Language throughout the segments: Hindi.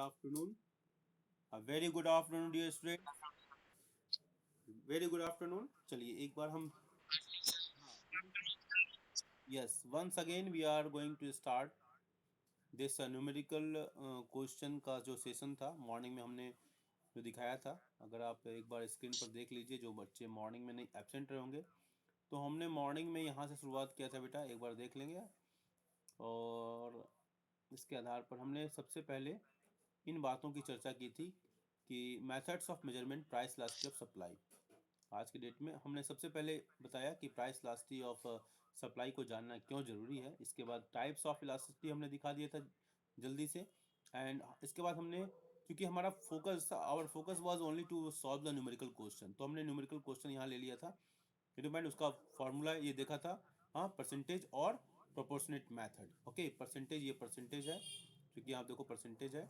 afternoon. A very good afternoon, dear students. Very good afternoon. चलिए एक बार हम yes once again we are going to start this numerical question का जो सेशन था मॉर्निंग में हमने जो दिखाया था। अगर आप एक बार स्क्रीन पर देख लीजिए, जो बच्चे मॉर्निंग में नहीं एब्सेंट रहे होंगे, तो हमने मॉर्निंग में यहाँ से शुरुआत किया था बेटा, एक बार देख लेंगे। और इसके आधार पर हमने सबसे पहले इन बातों की चर्चा की थी कि methods of measurement price elasticity of supply. आज के डेट में हमने सबसे पहले बताया कि प्राइस इलास्टिसिटी ऑफ सप्लाई को जानना क्यों ज़रूरी है। इसके बाद टाइप्स ऑफ इलास्टिसिटी हमने दिखा दिया था जल्दी से। एंड इसके बाद हमने, क्योंकि हमारा focus our focus was only to solve the numerical question, तो हमने न्यूमेरिकल क्वेश्चन यहाँ ले लिया था। रिमाइंड उसका फॉर्मूला ये देखा था, हाँ, परसेंटेज और प्रोपोर्शनेट मेथड। ओके, परसेंटेज, ये परसेंटेज है क्योंकि आप देखो परसेंटेज है,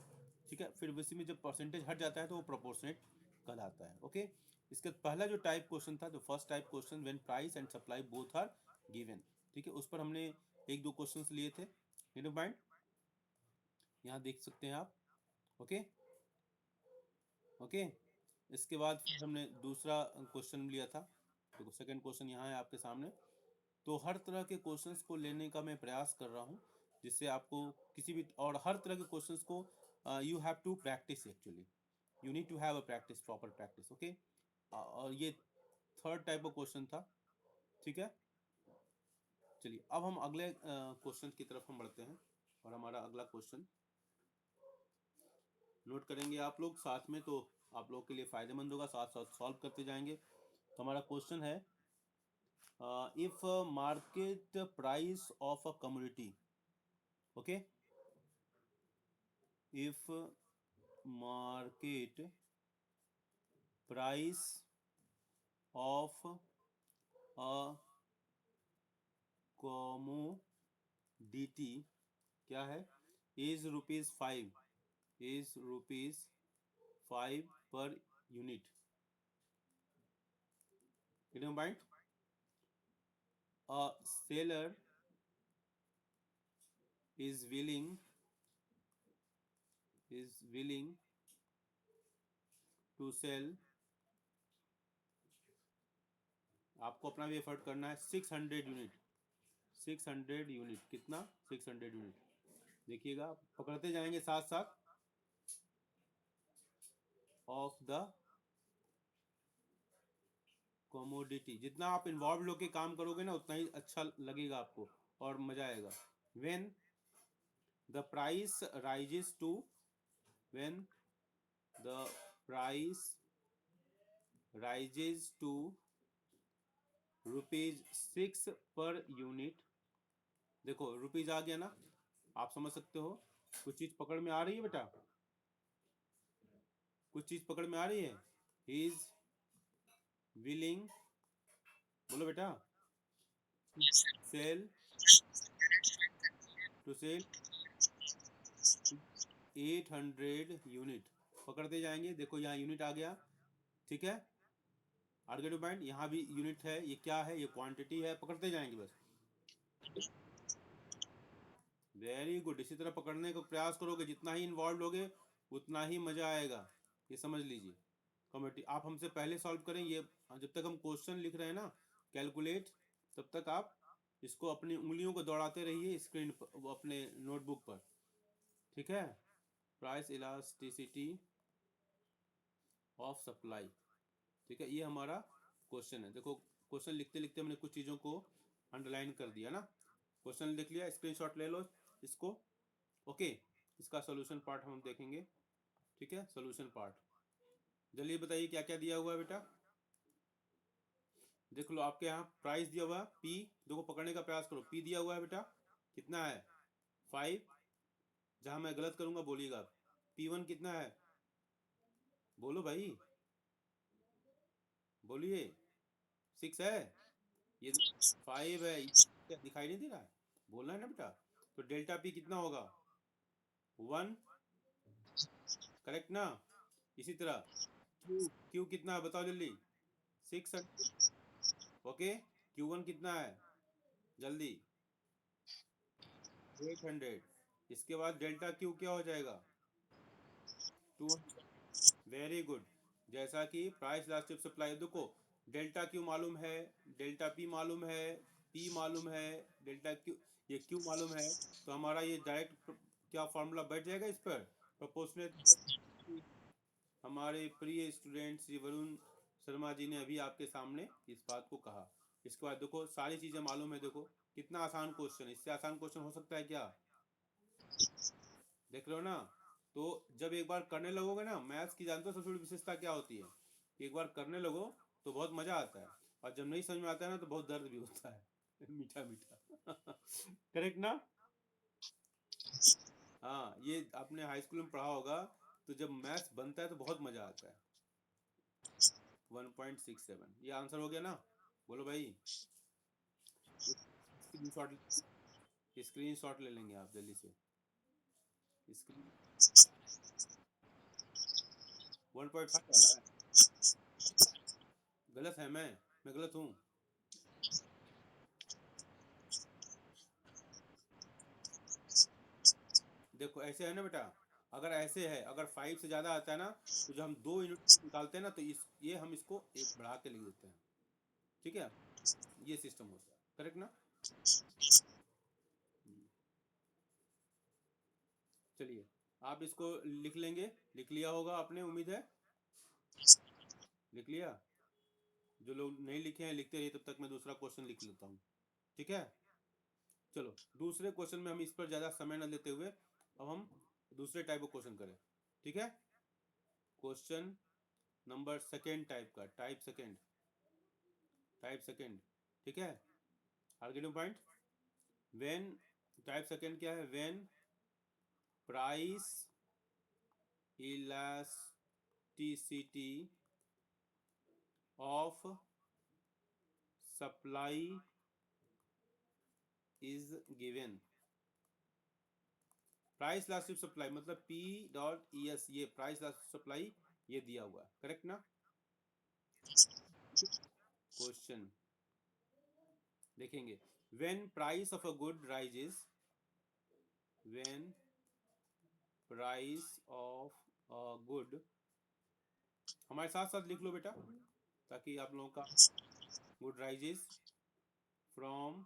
ठीक है। फिर उसी में जब परसेंटेज हट जाता है तो वो प्रोपोर्शनेट कहलाता है। ओके, इसका पहला जो टाइप क्वेश्चन था, जो first type question, when price and supply both are given, ठीक है, उस पर हमने एक दो क्वेश्चंस लिए थे। माइंड यहाँ देख सकते हैं आप। ओके ओके, इसके बाद फिर हमने दूसरा क्वेश्चन लिया था। देखो सेकंड क्वेश्चन यहाँ है आपके सामने। तो हर तरह के क्वेश्चंस को लेने का मैं प्रयास कर रहा हूँ, जिससे आपको किसी भी और हर तरह के क्वेश्चंस को you have to practice. Actually you need to have a practice, proper practice. Okay, और ये थर्ड टाइप ऑफ क्वेश्चन था, ठीक है। चलिए अब हम अगले क्वेश्चन की तरफ हम बढ़ते हैं, और हमारा अगला क्वेश्चन नोट करेंगे आप लोग साथ में, तो आप लोग के लिए फायदेमंद होगा, साथ साथ सॉल्व करते जाएंगे। तो हमारा क्वेश्चन है, if market price of a commodity, okay, if market price of a commodity क्या है, is ₹5, is ₹5 per unit, getting point, a seller is willing to sell, आपको अपना भी एफर्ट करना है, 600 यूनिट, 600 यूनिट, कितना, 600 यूनिट। देखिएगा, पकड़ते जाएंगे साथ साथ, ऑफ द कमोडिटी। जितना आप इन्वॉल्व होकर काम करोगे ना, उतना ही अच्छा लगेगा आपको और मजा आएगा। When the price rises to, when the price rises to ₹6 per unit. देखो रुपीज आ गया ना, आप समझ सकते हो। कुछ चीज पकड़ में आ रही है बेटा, कुछ चीज पकड़ में आ रही है। ही इज विलिंग, बोलो बेटा, सेल, टू सेल 800 यूनिट। पकड़ते जाएंगे, देखो यहाँ यूनिट आ गया, ठीक है। आर्गे टू पॉइंट, यहाँ भी यूनिट है, ये क्या है, ये क्वांटिटी है, पकड़ते जाएंगे बस। वेरी गुड, इसी तरह पकड़ने का प्रयास करोगे, जितना ही इन्वॉल्व होगे उतना ही मजा आएगा, ये समझ लीजिए। कमेटी आप हमसे पहले सॉल्व करें ये, जब तक हम क्वेश्चन लिख रहे हैं ना, कैलकुलेट, तब तक आप इसको अपनी उंगलियों को दौड़ाते रहिए स्क्रीन पर, अपने नोटबुक पर, ठीक है। प्राइस इलास्टिसिटी ऑफ सप्लाई, ठीक है, ये हमारा क्वेश्चन है। देखो क्वेश्चन लिखते लिखते हमने कुछ चीज़ों को अंडरलाइन कर दिया ना। क्वेश्चन लिख लिया, स्क्रीनशॉट ले लो इसको। ओके, इसका सोल्यूशन पार्ट हम देखेंगे, ठीक है। सोल्यूशन पार्ट, जल्दी बताइए क्या क्या दिया हुआ है बेटा। देख लो, आपके यहाँ प्राइस दिया हुआ है पी, देखो पकड़ने का प्रयास करो, पी दिया हुआ है बेटा, कितना है, 5। जहाँ मैं गलत करूँगा बोलिएगा। P1 कितना है, बोलो भाई, बोलिए। 6 है, ये 5 है, क्या दिखाई नहीं दे रहा है, बोलना है ना बेटा। तो डेल्टा पी कितना होगा, 1, करेक्ट ना। इसी तरह क्यू, क्यू कितना है बताओ जल्दी, 600। ओके, Q1 कितना है, जल्दी, 800। इसके बाद डेल्टा क्यू क्या हो जाएगा, 200। Very good. जैसा कि प्राइस इलास्टिक सप्लाई, देखो डेल्टा क्यू मालूम है, डेल्टा पी मालूम है, पी मालूम है, डेल्टा क्यू, ये क्यू मालूम है, तो हमारा ये डायरेक्ट क्या फॉर्मूला बैठ जाएगा इस पर, प्रोपोर्शनल। हमारे प्रिय स्टूडेंट श्री वरुण शर्मा जी ने अभी आपके सामने इस बात को कहा। इसके बाद देखो सारी चीज़ें मालूम है, देखो कितना आसान क्वेश्चन, इससे आसान क्वेश्चन हो सकता है क्या? देख रहे हो ना? तो जब एक बार करने लगोगे ना, मैथ्स की जानते हो सबसे बड़ी विशेषता क्या होती है? एक बार करने लगो तो बहुत मजा आता है, और जब नहीं समझ में आता है ना तो बहुत दर्द भी होता है मीठा मीठा करेक्ट ना? हाँ, ये आपने हाई स्कूल में पढ़ा होगा, तो जब मैथ्स बनता है तो बहुत मजा आता है। 1.67 ये आंसर हो गया ना? बोलो भाई। स्क्रीन शॉट, स्क्रीन शॉट ले लेंगे आप जल्दी से। स्क्रीन 1.5 आ रहा है। गलत है, मैं गलत हूँ। देखो ऐसे है ना बेटा, अगर ऐसे है, अगर 5 से ज़्यादा आता है ना, तो जो हम 2 यूनिट निकालते हैं ना, तो ये हम इसको एक बढ़ा के लिख देते हैं। ठीक है, ये सिस्टम होता है, करेक्ट ना? चलिए, आप इसको लिख लेंगे, लिख लिया होगा आपने, उम्मीद है लिख लिया। जो लोग नहीं लिखे हैं लिखते रहिए, तब तक मैं दूसरा क्वेश्चन लिख लेता हूँ। ठीक है, चलो दूसरे क्वेश्चन में हम इस पर ज़्यादा समय न लेते हुए अब हम दूसरे टाइप का क्वेश्चन करें। ठीक है, क्वेश्चन नंबर सेकेंड टाइप का, टाइप सेकेंड। ठीक है, आर्गेटिव पॉइंट। व्हेन, टाइप सेकेंड क्या है? When price elasticity of supply is given. Price elastic supply मतलब P डॉट ES, ये प्राइस इलास्टिक सप्लाई ये दिया हुआ है, करेक्ट ना? क्वेश्चन देखेंगे, when price of a good rises, when price of a good, हमारे साथ साथ लिख लो बेटा ताकि आप लोगों का, good rises from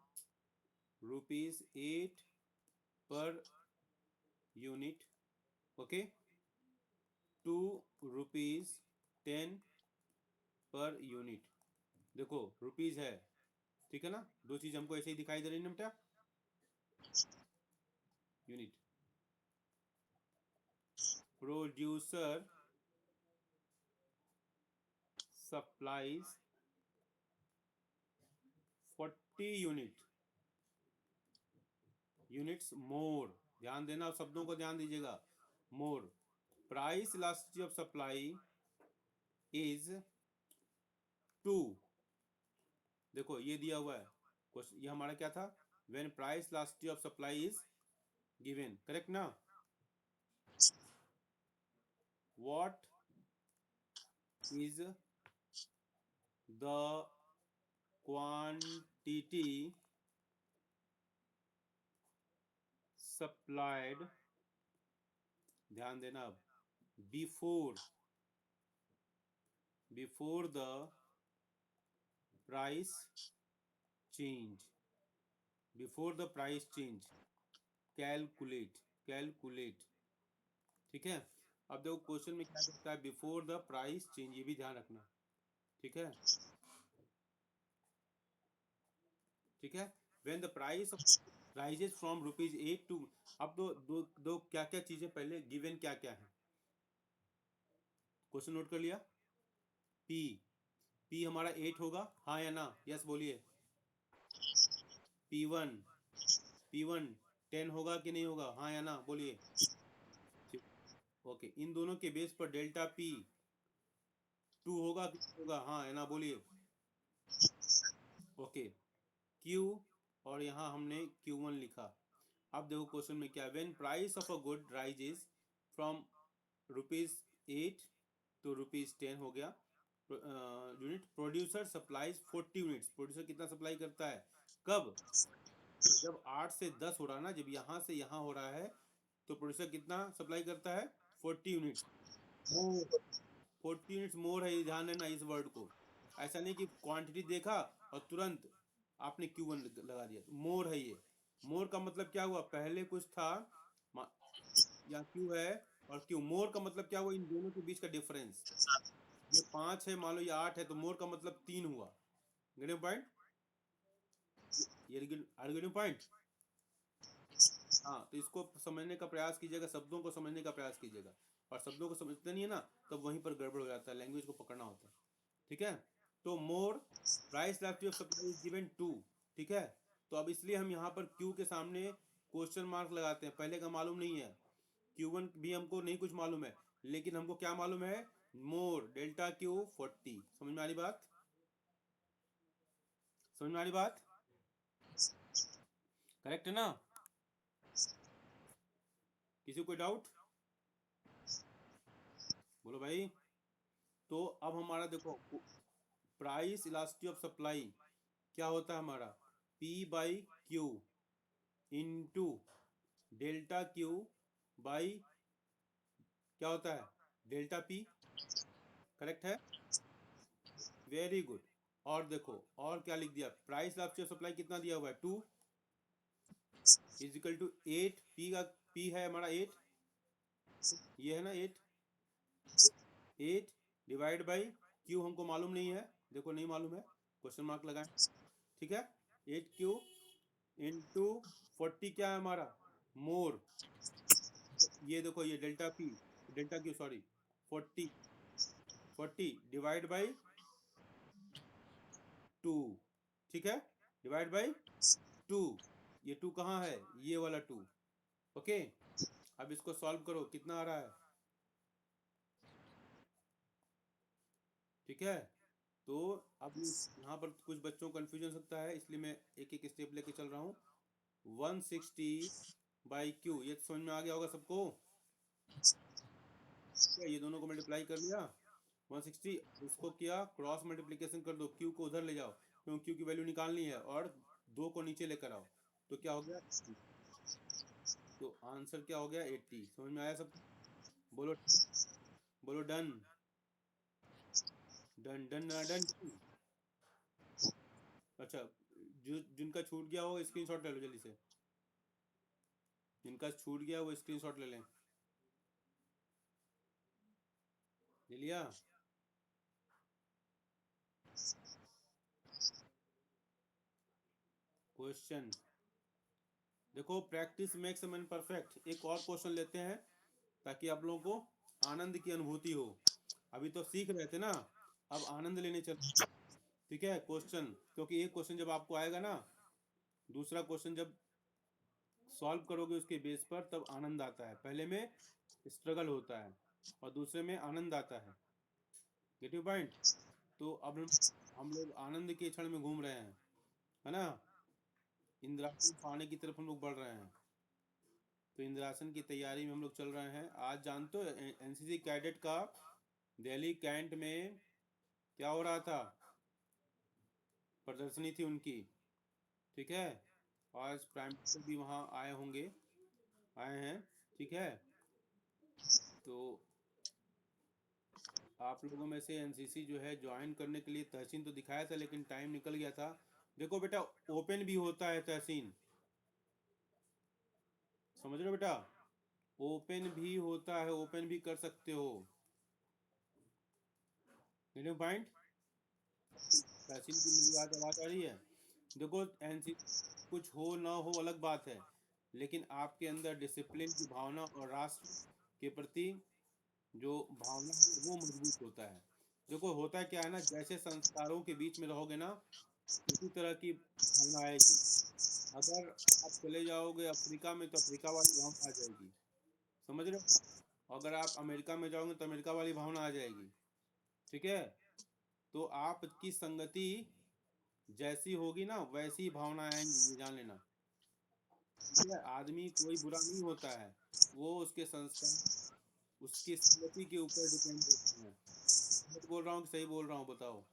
₹8 per unit, okay, to ₹10 per unit. देखो रुपीज है, ठीक है ना? दो चीज हमको ऐसे ही दिखाई दे रही है ना बेटा, unit. Producer supplies 40 units more, ध्यान देना, शब्दों को ध्यान दीजिएगा, more. Price elasticity of supply is 2, देखो ये दिया हुआ है क्वेश्चन, ये हमारा क्या था? When price elasticity of supply is given, correct ना? What is the quantity supplied, ध्यान देना अब, before the price change, before the price change, calculate. ठीक है, अब देखो क्वेश्चन में क्या कहता है, बिफोर द प्राइस चेंज, ये भी ध्यान रखना। ठीक है, ठीक है, when the price of rises from ₹8 to, अब दो दो दो क्या क्या चीजें पहले गिवन क्या क्या है, क्वेश्चन नोट कर लिया? पी, पी हमारा 8 होगा, हाँ या ना? यस बोलिए। P1, P1 10 होगा कि नहीं होगा, हाँ या ना बोलिए? ओके, इन दोनों के बेस पर डेल्टा P 2 होगा कि नहीं होगा, हाँ या ना बोलिए? ओके, Q, और यहाँ हमने Q1 लिखा। अब देखो क्वेश्चन में क्या, when price of a good rises from ₹8 तो ₹10 हो गया unit, producer supplies 40 units, producer कितना सप्लाई करता है, कब? जब 8 से 10 हो रहा है ना, जब यहाँ से यहाँ हो रहा है, तो प्रोड्यूसर कितना सप्लाई करता है? 40 यूनिट्स। मोर, 40 यूनिट्स मोर है, ये ध्यान देना इस वर्ड को। ऐसा नहीं कि क्वांटिटी देखा और तुरंत आपने Q1 लगा दिया, मोर है ये। मोर का मतलब क्या हुआ, पहले कुछ था, या क्यू है और क्यू। मोर का मतलब क्या हुआ, इन दोनों के बीच का डिफरेंस। ये 5 है, मान लो ये 8 है, तो मोर का मतलब 3 हुआ। Getting point? ये गेटिंग पॉइंट? हाँ, तो इसको समझने का प्रयास कीजिएगा, शब्दों को समझने का प्रयास कीजिएगा। और शब्दों को समझते नहीं है ना, तब वहीं पर गड़बड़ हो जाता है, लैंग्वेज को पकड़ना होता है। ठीक है, तो more price elasticity of supply is given to. ठीक है, तो अब इसलिए हम यहाँ पर क्यू के सामने क्वेश्चन मार्क लगाते हैं, पहले का मालूम नहीं है। Q1 भी हमको नहीं कुछ मालूम है, लेकिन हमको क्या मालूम है, मोर डेल्टा क्यू 40। समझ में आ रही बात? समझ में आ रही बात? करेक्ट है ना? किसी को कोई डाउट? बोलो भाई। तो अब हमारा देखो, प्राइस इलास्टिसिटी ऑफ सप्लाई क्या होता है हमारा, P by Q into delta Q by क्या होता है, डेल्टा पी। करेक्ट है, वेरी गुड। और देखो और क्या लिख दिया, प्राइस इलास्टिसिटी ऑफ सप्लाई कितना दिया हुआ है, 2 इज इक्वल टू 8। पी का पी है हमारा 8, ये है ना 8। 8 डिवाइड बाई क्यू हमको मालूम नहीं है, देखो नहीं मालूम है, क्वेश्चन मार्क लगाएं। ठीक है, 8 क्यू इंटू 40 क्या है हमारा, मोर। ये देखो ये delta P, delta Q sorry, 40, 40 divide by 2। ठीक है, डिवाइड बाई 2। ये 2 कहाँ है, ये वाला 2। ओके, अब इसको सॉल्व करो, कितना आ रहा है। ठीक है, तो अब यहाँ पर कुछ बच्चों को कन्फ्यूजन हो सकता है, इसलिए मैं एक एक स्टेप लेके चल रहा हूँ। 160 बाई क्यू, ये तो समझ में आ गया होगा सबको। क्या ये दोनों को मल्टीप्लाई कर लिया, 160, इसको किया क्रॉस मल्टीप्लिकेशन कर दो, क्यू को उधर ले जाओ, क्योंकि क्यू की वैल्यू निकालनी है, और 2 को नीचे लेकर आओ, तो क्या हो गया 80। तो आंसर क्या हो गया 80। समझ में आया सब? बोलो, बोलो डन। Done done done. अच्छा, जो जिनका छूट गया हो स्क्रीनशॉट ले लो जल्दी से, जिनका छूट गया वो स्क्रीनशॉट ले लें। ले लिया? क्वेश्चन देखो, प्रैक्टिस मेक्स मैन परफेक्ट। एक और क्वेश्चन लेते हैं ताकि आप लोगों को आनंद की अनुभूति हो। अभी तो सीख रहे थे ना, अब आनंद लेने चल। ठीक है, क्वेश्चन, क्योंकि एक क्वेश्चन जब आपको आएगा ना, दूसरा क्वेश्चन जब सॉल्व करोगे उसके बेस पर, तब आनंद आता है। पहले में स्ट्रगल होता है और दूसरे में आनंद आता है। Get you point? तो अब हम लोग आनंद के क्षण में घूम रहे हैं, है ना, इंद्रासन पाने की तरफ हम लोग बढ़ रहे हैं। तो इंद्रासन की तैयारी में हम लोग चल रहे हैं। आज जानते हो एनसीसी कैडेट का दिल्ली कैंट में क्या हो रहा था, प्रदर्शनी थी उनकी। ठीक है, आज प्राइम मिनिस्टर भी वहाँ आए होंगे, आए हैं। ठीक है, तो आप लोगों में से एनसीसी जो है ज्वाइन करने के लिए तहसीन तो दिखाया था, लेकिन टाइम निकल गया था। देखो बेटा, ओपन भी होता है तहसीन, समझ रहे हो बेटा, ओपन भी होता है, ओपन भी कर सकते हो। पॉइंट? तहसीन की मेरी बात आवाज आ रही है? देखो एनसी कुछ हो ना हो अलग बात है, लेकिन आपके अंदर डिसिप्लिन की भावना और राष्ट्र के प्रति जो भावना है वो मजबूत होता है। देखो होता है क्या है ना, जैसे संस्कारों के बीच में रहोगे ना, उसी तरह की भावना आएगी। अगर आप चले जाओगे अफ्रीका में, तो अफ्रीका वाली भावना आ जाएगी, समझ रहे हो? अगर आप अमेरिका में जाओगे तो अमेरिका वाली भावना आ जाएगी। ठीक है, तो आपकी संगति जैसी होगी ना, वैसी भावना आएंगी, ये जान लेना। ठीक है, आदमी कोई बुरा नहीं होता है, वो उसके संस्कार, उसकी संगति के ऊपर डिपेंड करते हैं। गलत बोल रहा हूँ कि सही बोल रहा हूँ, बताओ?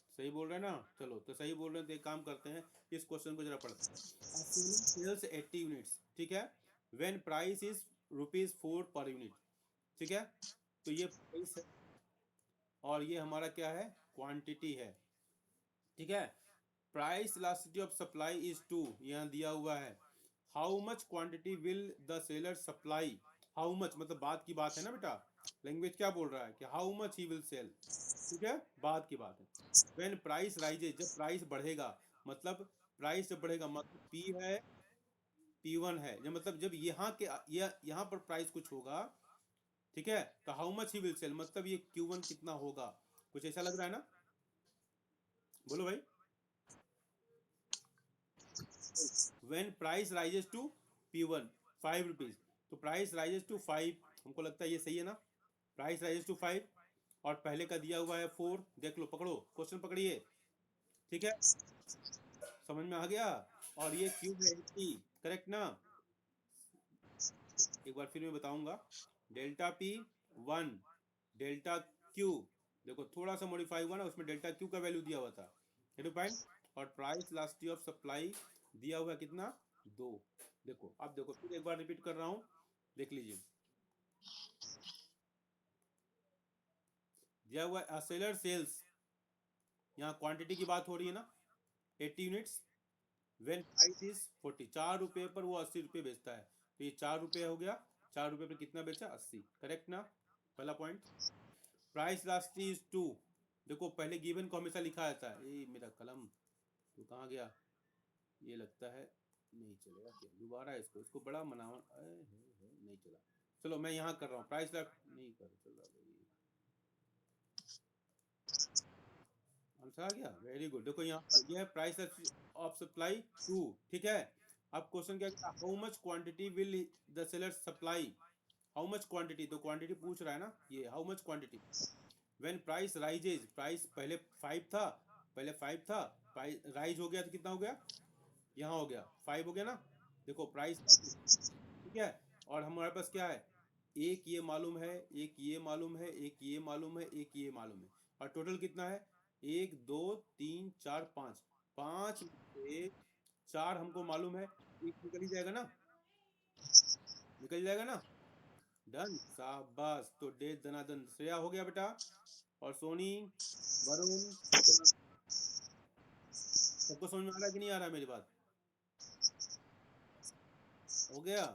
सही बोल रहे हैं ना? चलो, तो सही बोल रहे हैं तो एक काम करते हैं, इस क्वेश्चन को जरा पढ़ते हैं। सेल्स 80 यूनिट्स, ठीक है, when price is ₹4 per unit, ठीक है। तो ये प्राइस है और ये हमारा क्या है, क्वांटिटी है, ठीक है। Price elasticity of supply is 2, यहाँ दिया हुआ है। How much quantity will the seller supply, how much मतलब बात की बात है ना बेटा, लैंग्वेज क्या बोल रहा है कि how much he will sell, ठीक है, बात की बात है। व्हेन प्राइस राइजेज, जब प्राइस बढ़ेगा, मतलब प्राइस जब बढ़ेगा मतलब पी है, P1 है, जब मतलब जब यहाँ के यहाँ पर प्राइस कुछ होगा, ठीक है, तो how much he will sell मतलब ये Q1 कितना होगा, कुछ ऐसा लग रहा है ना, बोलो भाई। When price rises to P1 ₹5, तो प्राइस राइजेस टू 5, हमको लगता है ये सही है ना, प्राइस राइजेस टू 5 और पहले का दिया हुआ है 4, देख लो, पकड़ो क्वेश्चन पकड़िए, ठीक है, समझ में आ गया। और ये क्यूब है 80, करेक्ट ना। एक बार फिर मैं बताऊंगा, डेल्टा पी 1, डेल्टा क्यू, देखो थोड़ा सा मॉडिफाई हुआ ना, उसमें डेल्टा क्यू का वैल्यू दिया हुआ था, हेडो पॉइंट, और प्राइस इलास्टिसिटी ऑफ सप्लाई दिया हुआ कितना, 2। देखो अब देखो फिर एक बार रिपीट कर रहा हूँ, देख लीजिए, दिया हुआ सेलर सेल्स, यहाँ क्वांटिटी की बात हो रही है ना, 80 यूनिट्स, वेन प्राइस इज 40, ₹4 पर वो 80 बेचता है, तो ये ₹4 हो गया, ₹4 पर कितना बेचा, 80, करेक्ट ना, पहला पॉइंट। प्राइस इलास्टिसिटी इज 2, देखो पहले गिवन को हमेशा लिखा जाता है, ये मेरा कलम तो कहाँ गया, ये लगता है नहीं चलेगा क्या, दोबारा इसको इसको बड़ा मनावा नहीं चला, चलो मैं यहाँ कर रहा हूँ, प्राइस नहीं कर चल रहा भाई, आंसर आ गया, वेरी गुड। देखो यहाँ पर यह प्राइस ऑफ सप्लाई 2, ठीक है। अब क्वेश्चन क्या है, how much quantity will the seller supply, how much quantity, तो क्वांटिटी पूछ रहा है ना, ये how much quantity, when price rises, price पहले 5 था, पहले 5 था, राइज हो गया तो कितना हो गया, यहाँ हो गया 5 हो गया ना, देखो प्राइस, ठीक है। और हमारे पास क्या है, एक ये मालूम है, एक ये मालूम है, एक ये मालूम है, एक ये मालूम है, और टोटल कितना है, 1 2 3 4 5, 5 से 4 हमको मालूम है, एक निकल ही जाएगा ना, निकल जाएगा ना, डन, शाबाश। तो डे धनाधन श्रेया हो गया बेटा, और सोनी, वरुण, सबको समझ में आ रहा है कि नहीं आ रहा है मेरी बात, हो गया,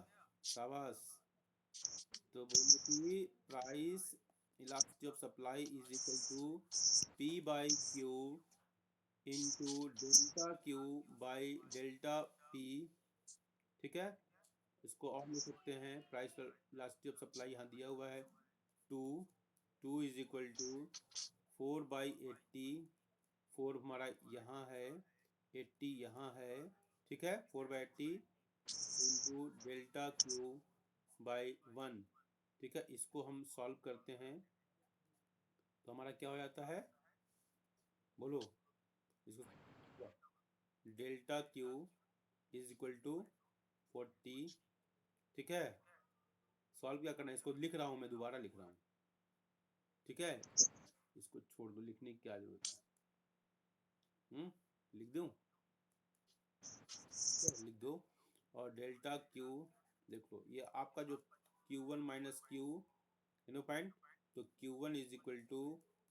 शाबाश। तो बोलो कि price elasticity of supply is equal to P by Q into delta Q by delta P, ठीक है। इसको और लिख सकते हैं, प्राइस इलास्टिसिटी ऑफ सप्लाई यहाँ दिया हुआ है 2, 2 इज इक्वल टू 4/80, 4 हमारा यहाँ है, 80 यहाँ है, ठीक है, 4/80 इंटू डेल्टा Q बाई 1, ठीक है। इसको हम सॉल्व करते हैं तो हमारा क्या हो जाता है, बोलो इसको, delta Q is equal to 40, ठीक है। सॉल्व क्या करना है, इसको लिख रहा हूँ मैं, दोबारा लिख रहा हूँ, ठीक है, इसको छोड़ दो, लिखने की क्या जरूरत है, लिख दूँ, लिख दो। और डेल्टा क्यू, देखो ये आपका जो Q1 minus Q, no point, तो Q1 is equal to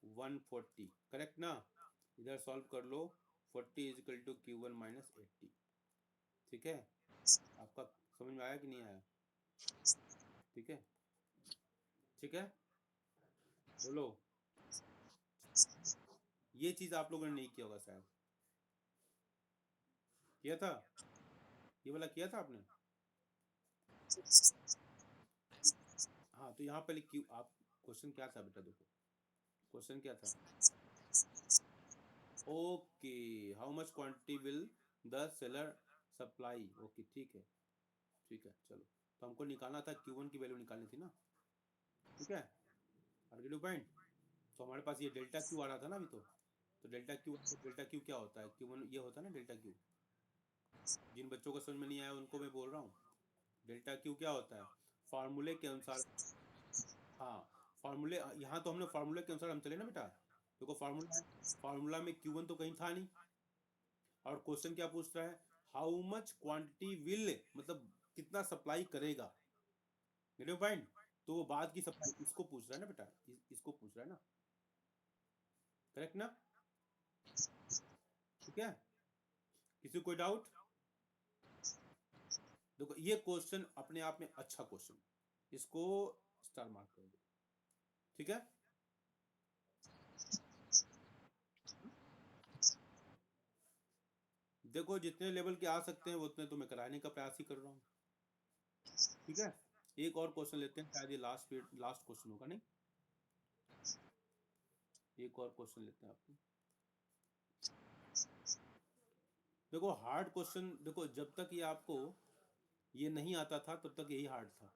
140, correct ना, इधर सॉल्व कर लो, 40 is equal to Q1 minus 80, ठीक है। आपका समझ में आया कि नहीं आया, ठीक है, ठीक है, बोलो। ये चीज आप लोगों ने नहीं किया होगा शायद, किया था, ये वाला किया था आपने, हाँ। तो यहाँ पहले क्यों आप, क्वेश्चन क्या था बेटा, देखो क्वेश्चन क्या था, okay, how much quantity will the seller supply, okay ठीक है, ठीक है, चलो। तो हमको निकालना था Q1 की वैल्यू निकालनी थी ना, ठीक है, आर्ग्यू पॉइंट। तो हमारे पास ये डेल्टा क्यू आ रहा था ना अभी, तो डेल्टा क्यू क्या होता है, Q1 ये होता है ना डेल्टा क्यू, जिन बच्चों को समझ में नहीं आया उनको मैं बोल रहा हूँ, डेल्टा क्यू क्या होता है, फार्मूले के अनुसार, हाँ, फार्मूले, यहाँ तो हमने फार्मूले के अनुसार हम चले ना बेटा, देखो फार्मूला, फार्मूला में Q1 तो कहीं था नहीं, और क्वेश्चन क्या पूछ रहा है, हाउ मच क्वांटिटी विल, मतलब कितना सप्लाई करेगा, गेट योर पॉइंट। तो वो बाद की सप्लाई इसको पूछ रहा है ना बेटा, इसको पूछ रहा है ना, करेक्ट ना? ठीक है, किसी को कोई डाउट? देखो ये क्वेश्चन अपने आप में अच्छा क्वेश्चन, इसको स्टार मार्क कर दो, ठीक है। देखो जितने लेवल के आ सकते हैं उतने तो मैं कराने का प्रयास ही कर रहा हूँ, ठीक है। एक और क्वेश्चन लेते हैं, शायद ये लास्ट क्वेश्चन होगा, नहीं, एक और क्वेश्चन लेते हैं आपको। देखो हार्ड क्वेश्चन, देखो जब तक ये आपको ये नहीं आता था तब तक यही हार्ड था।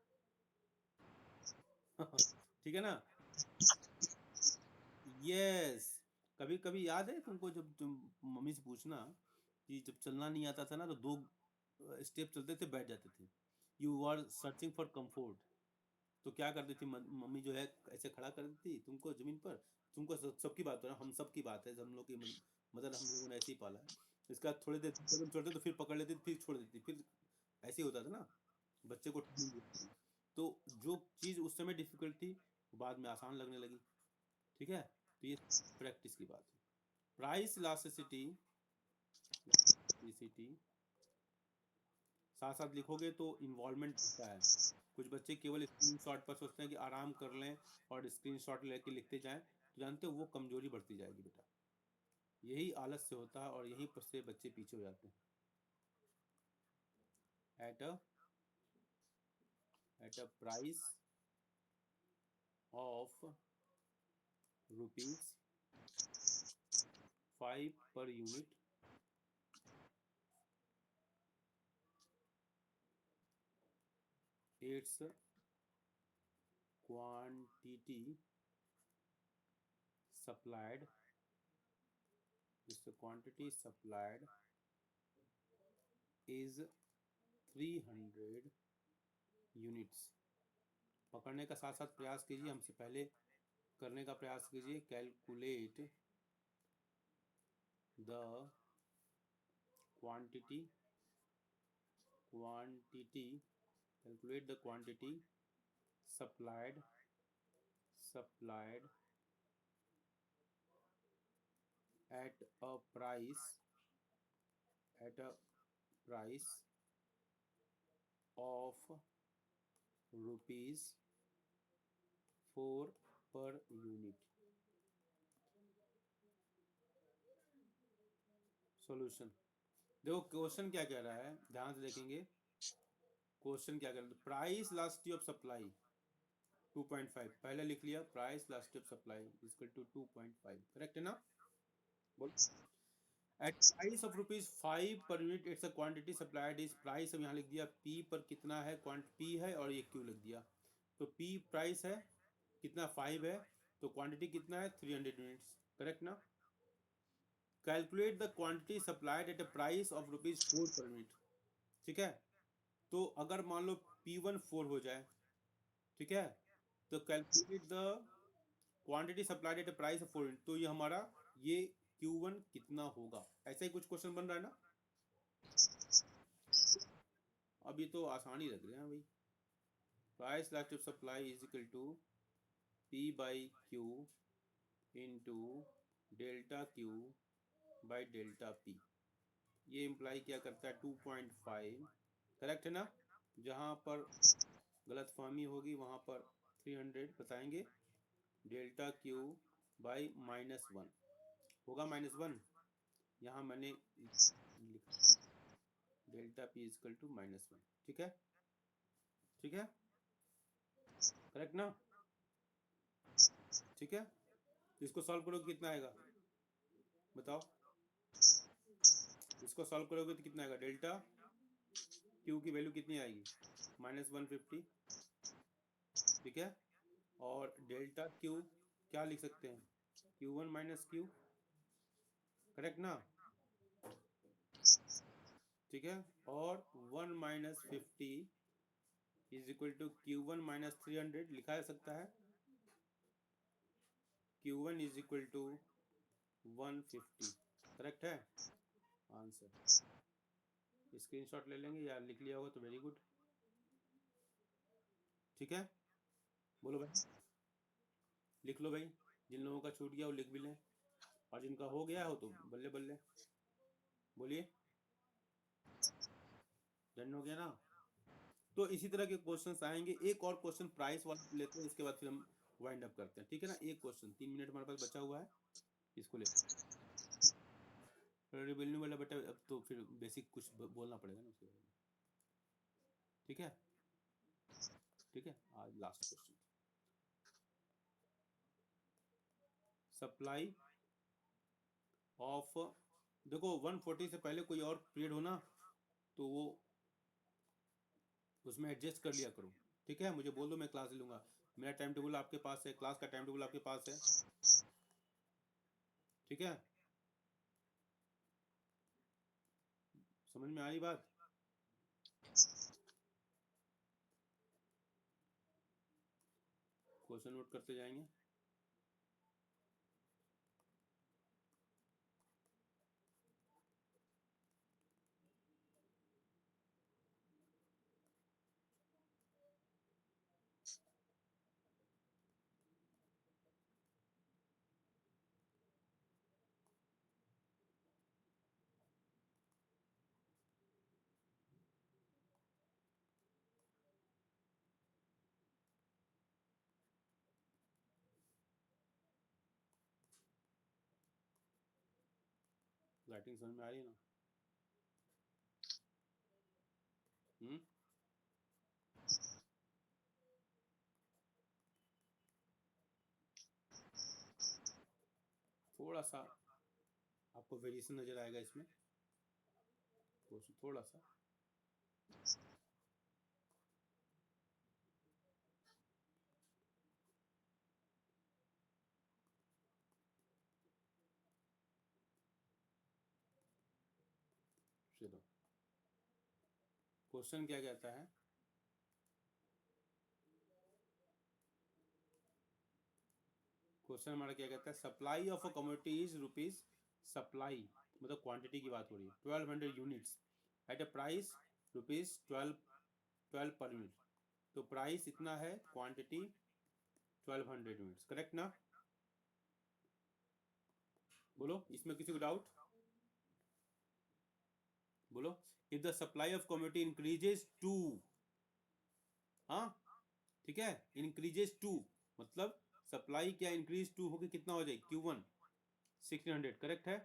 ठीक है ना? यस। कभी कभी याद है तुमको, जब तुम मम्मी से पूछना कि जब चलना नहीं आता था ना तो 2 स्टेप चलते थे बैठ जाते थे, you are searching for comfort. तो क्या करती थी मम्मी जो है, ऐसे खड़ा कर देती तुमको जमीन पर। तुमको सबकी बात हो रहा, हम सब की बात है, हम लोग की मदर हम लोगों ने ऐसे ही पाला है। इसके बाद थोड़ी देर कदम चढ़ते तो फिर पकड़ लेती फिर छोड़ देती, फिर ऐसे ही होता था ना बच्चे को। तो जो चीज़ उस समय डिफिकल्ट थी वो बाद में आसान लगने लगी, ठीक है। तो ये प्रैक्टिस की बात है। प्राइस इलास्टिसिटी, साथ साथ लिखोगे तो इन्वॉल्वमेंट होता है। कुछ बच्चे केवल स्क्रीनशॉट पर सोचते हैं कि आराम कर लें और स्क्रीनशॉट लेके लिखते जाएं, तो जानते हो वो कमजोरी बढ़ती जाएगी बेटा। यही आलस से होता है और यहीं पर से बच्चे पीछे हो जाते हैं। At a price of ₹5 per unit, its quantity supplied, is 300 units। पकड़ने का साथ साथ प्रयास कीजिए, हमसे पहले करने का प्रयास कीजिए। Calculate the quantity quantity calculate the quantity supplied at a price of ₹4 per unit। Solution, देखो क्वेश्चन क्या कह रहा है, ध्यान से देखेंगे। क्वेश्चन क्या कह रहा है, प्राइस इलास्टिसिटी ऑफ सप्लाई 2.5, पहले लिख लिया, price elasticity of supply equal to 2.5, correct है ना? बोल, at price of ₹5 per unit it's a quantity supplied is, price अब यहाँ लिख दिया, पी पर कितना है, पी है और ये क्यू लिख दिया। तो पी प्राइस है कितना, 5 है, तो क्वांटिटी कितना है, 300 यूनिट्स, करेक्ट ना? Calculate the quantity supplied at a price of ₹4 per unit, ठीक है। तो अगर मान लो P1 4 हो जाए, ठीक है, तो calculate the quantity supplied at a price of 4 unit, तो ये हमारा ये Q1 कितना होगा, ऐसा ही कुछ क्वेश्चन बन रहा है ना। अब ये तो आसानी लग रहे हैं भाई। Price elastic supply is equal to P by Q into delta Q by delta P। ये इम्प्लाई क्या करता है, 2.5, करेक्ट है ना? जहाँ पर गलतफहमी होगी वहाँ पर 300 बताएंगे। डेल्टा Q बाई -1 होगा, -1 यहाँ मैंने लिखा, डेल्टा P इजकल टू -1, ठीक है, ठीक है, करेक्ट ना? ठीक है, तो इसको सॉल्व करोगे कितना आएगा बताओ, इसको सॉल्व करोगे तो कितना आएगा, डेल्टा Q की वैल्यू कितनी आएगी, -150, ठीक है। और डेल्टा Q क्या लिख सकते हैं, Q1 माइनस Q, करेक्ट ना? ठीक है, और 1 minus 50 is equal to Q1 minus 300 लिखा जा सकता है। Q1 is equal to 150, correct है आंसर। स्क्रीनशॉट ले लेंगे या लिख लिया होगा तो वेरी गुड। ठीक है, बोलो भाई, लिख लो भाई, जिन लोगों का छूट गया वो लिख भी लें, और जिनका हो गया हो तो बल्ले बल्ले, बोलिए, डन हो गया ना। तो इसी तरह के क्वेश्चंस आएंगे। एक और क्वेश्चन प्राइस वाला लेते हैं, इसके बाद फिर हम वाइंड अप करते हैं, ठीक है ना। एक क्वेश्चन 3 मिनट हमारे पास बचा हुआ है, इसको ले रिवेन्यू वाला बेटा, अब तो फिर बेसिक कुछ बोलना पड़ेगा ना उसके बारे में, ठीक है। ठीक है, आज लास्ट क्वेश्चन, सप्लाई ऑफ, देखो 140 से पहले कोई और पीरियड हो ना तो वो उसमें एडजस्ट कर लिया करो, ठीक है। मुझे बोल दो, मैं क्लास ले लूंगा, मेरा टाइम टेबल आपके पास है, क्लास का टाइम टेबल आपके पास है, ठीक है। समझ में आ रही बात? क्वेश्चन नोट करते जाएंगे। राइटिंग समझ में आ रही है ना? हम्म, थोड़ा सा आपको वेरिएशन नजर आएगा इसमें, थोड़ा सा। चलो, क्वेश्चन क्या कहता है, क्वेश्चन हमारा क्या कहता है, supply of a commodity is rupees, supply मतलब क्वांटिटी की बात हो रही है, 1200 units at a price rupees 12 per unit. तो प्राइस इतना है, क्वांटिटी 1200 यूनिट्स, करेक्ट ना? बोलो, इसमें किसी को डाउट? बोलो, if the supply of commodity increases to, हाँ ठीक है, इंक्रीजेज टू मतलब सप्लाई क्या इंक्रीज टू होकर कितना हो जाए, Q1 1600, करेक्ट है।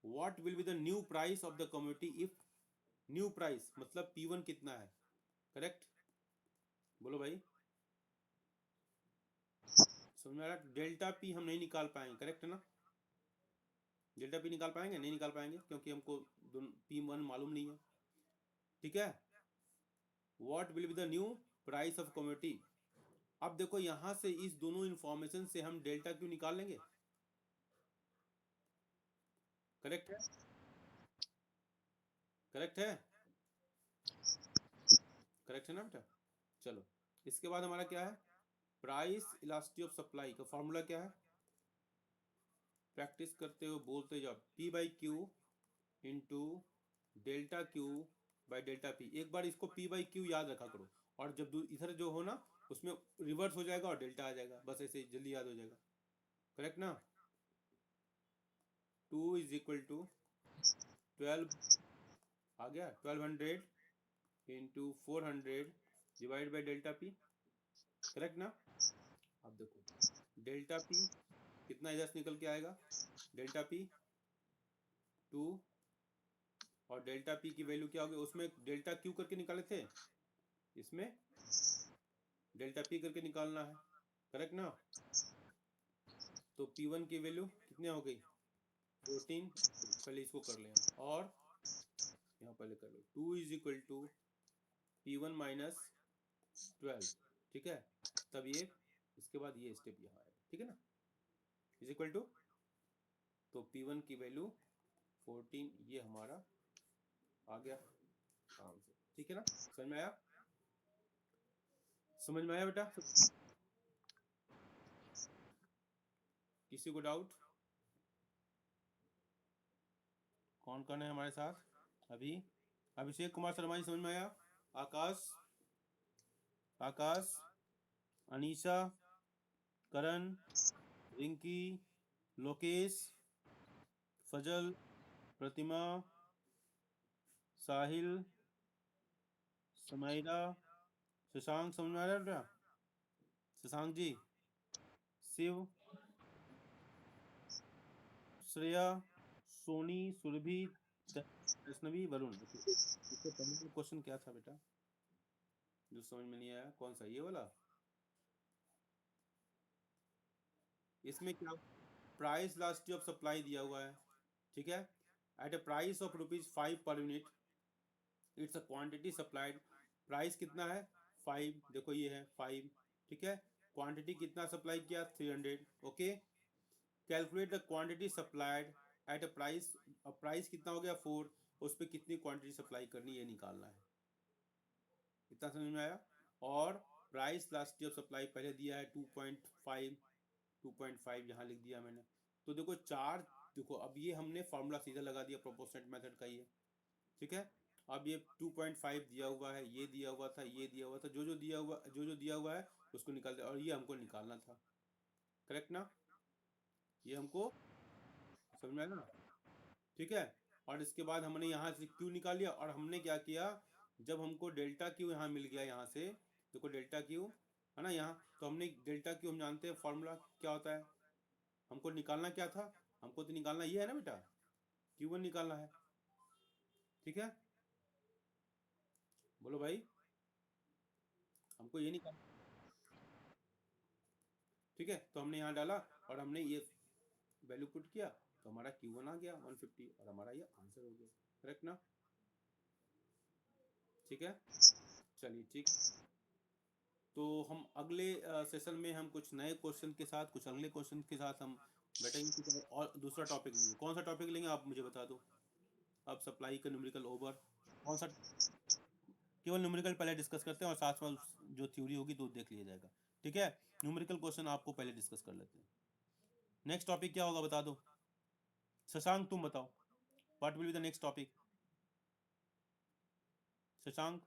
What will be the new price of the commodity if, new price मतलब P1 कितना है, करेक्ट? बोलो भाई, समझ में आ रहा? डेल्टा पी हम नहीं निकाल पाएंगे, करेक्ट है ना? डेल्टा पी निकाल पाएंगे? नहीं निकाल पाएंगे, क्योंकि हमको P1 मालूम नहीं है, ठीक है। What will be the new price of commodity, अब देखो यहां से इस दोनों इंफॉर्मेशन से हम डेल्टा क्यू निकाल लेंगे, करेक्ट है? करेक्ट है? करेक्ट है ना बेटा? चलो, इसके बाद हमारा क्या है, प्राइस इलास्टिसिटी ऑफ सप्लाई का फॉर्मूला क्या है, प्रैक्टिस करते हो बोलते जाओ, P by Q into delta Q by delta P. एक बार इसको P बाई क्यू याद रखा करो, और जब इधर जो हो ना उसमें रिवर्स हो जाएगा और डेल्टा आ जाएगा, बस ऐसे जल्दी याद हो जाएगा, करेक्ट ना। 2 इज इक्वल टू 12, आ गया 1200 into 400 divide by delta P, correct ना। अब देखो डेल्टा पी कितना इधर से निकल के आएगा, डेल्टा पी 2, और डेल्टा पी की वैल्यू क्या होगी, उसमें डेल्टा क्यू करके निकाले थे, इसमें डेल्टा पी करके निकालना है, करेक्ट ना। तो P1 की वैल्यू कितनी हो गई, 14, पहले इसको कर लें, और यहाँ पहले कर लो 2 is equal to P1 minus 12, ठीक है। तब ये, इसके बाद ये स्टेप यहाँ आएगा, ठीक है ना, इज इक्वल टू, तो P1 की वैल्यू 14, ये हमारा आ गया आराम से, ठीक है ना। समझ में आया? समझ में आया बेटा? किसी को डाउट? कौन कौन है हमारे साथ अभी? अभिषेक कुमार शर्मा जी समझ में आया? आकाश, आकाश, अनीशा, करण, रिंकी, लोकेश, फजल, प्रतिमा, साहिल, समाइरा, शशांक, समझ में आ रहा है बेटा? शशांक जी, शिव, श्रेया, सोनी, सुरभि, वैष्णवी, वरुण। इससे पहले क्वेश्चन क्या था बेटा जो समझ में नहीं आया? कौन सा, ये वाला? इसमें क्या, प्राइस लास्ट ऑफ सप्लाई दिया हुआ है, ठीक है। Eight A price of ₹5 per unit, it's a quantity supplied. Price कितना है? 5, देखो ये है 5, ठीक है। क्वांटिटी कितना सप्लाई किया? 300, okay. Calculate the quantity supplied at a price. अब प्राइस कितना हो गया? 4, उस पर कितनी क्वांटिटी सप्लाई करनी है ये निकालना है। इतना समझ में आया? और प्राइस लास्ट ऑफ सप्लाई पहले दिया है 2.5, 2.5 यहाँ लिख दिया मैंने। तो देखो चार, देखो अब ये हमने फॉर्मूला सीधा लगा दिया प्रोपोर्शनेट मेथड का, ये ठीक है। अब ये 2.5 दिया हुआ है, ये दिया हुआ था, ये दिया हुआ था, जो जो दिया हुआ है उसको निकाल दे, और ये हमको निकालना था, करेक्ट ना? ये हमको समझ में आया ना? ठीक है। और इसके बाद हमने यहाँ से क्यू निकाल लिया, और हमने क्या किया, जब हमको डेल्टा क्यू यहाँ मिल गया, यहाँ से देखो डेल्टा क्यू है ना यहाँ, तो हमने डेल्टा क्यू, हम जानते हैं फॉर्मूला क्या होता है, हमको निकालना क्या था? हमको तो निकालना ये है ना बेटा, Q1 निकालना है, ठीक है। बोलो भाई, हमको ये निकालना, ठीक है। तो हमने यहाँ डाला और हमने ये वैल्यू पुट किया, तो हमारा Q1 आ गया 150, और हमारा ये आंसर हो गया, करेक्ट ना? ठीक है, चलिए ठीक। तो हम अगले सेशन में हम कुछ नए क्वेश्चन के साथ, कुछ अगले क्वेश्चन के साथ हम बैठेंगे, कुछ और दूसरा टॉपिक लेंगे। कौन सा टॉपिक लेंगे आप मुझे बता दो। अब सप्लाई का न्यूमेरिकल ओवर, कौन सा? केवल न्यूमेरिकल पहले डिस्कस करते हैं, और साथ में जो थ्योरी होगी तो देख लिया जाएगा, ठीक है। न्यूमेरिकल क्वेश्चन आपको पहले डिस्कस कर लेते हैं। नेक्स्ट टॉपिक क्या होगा बता दो, शशांक तुम बताओ, what will be the next topic? Shashank.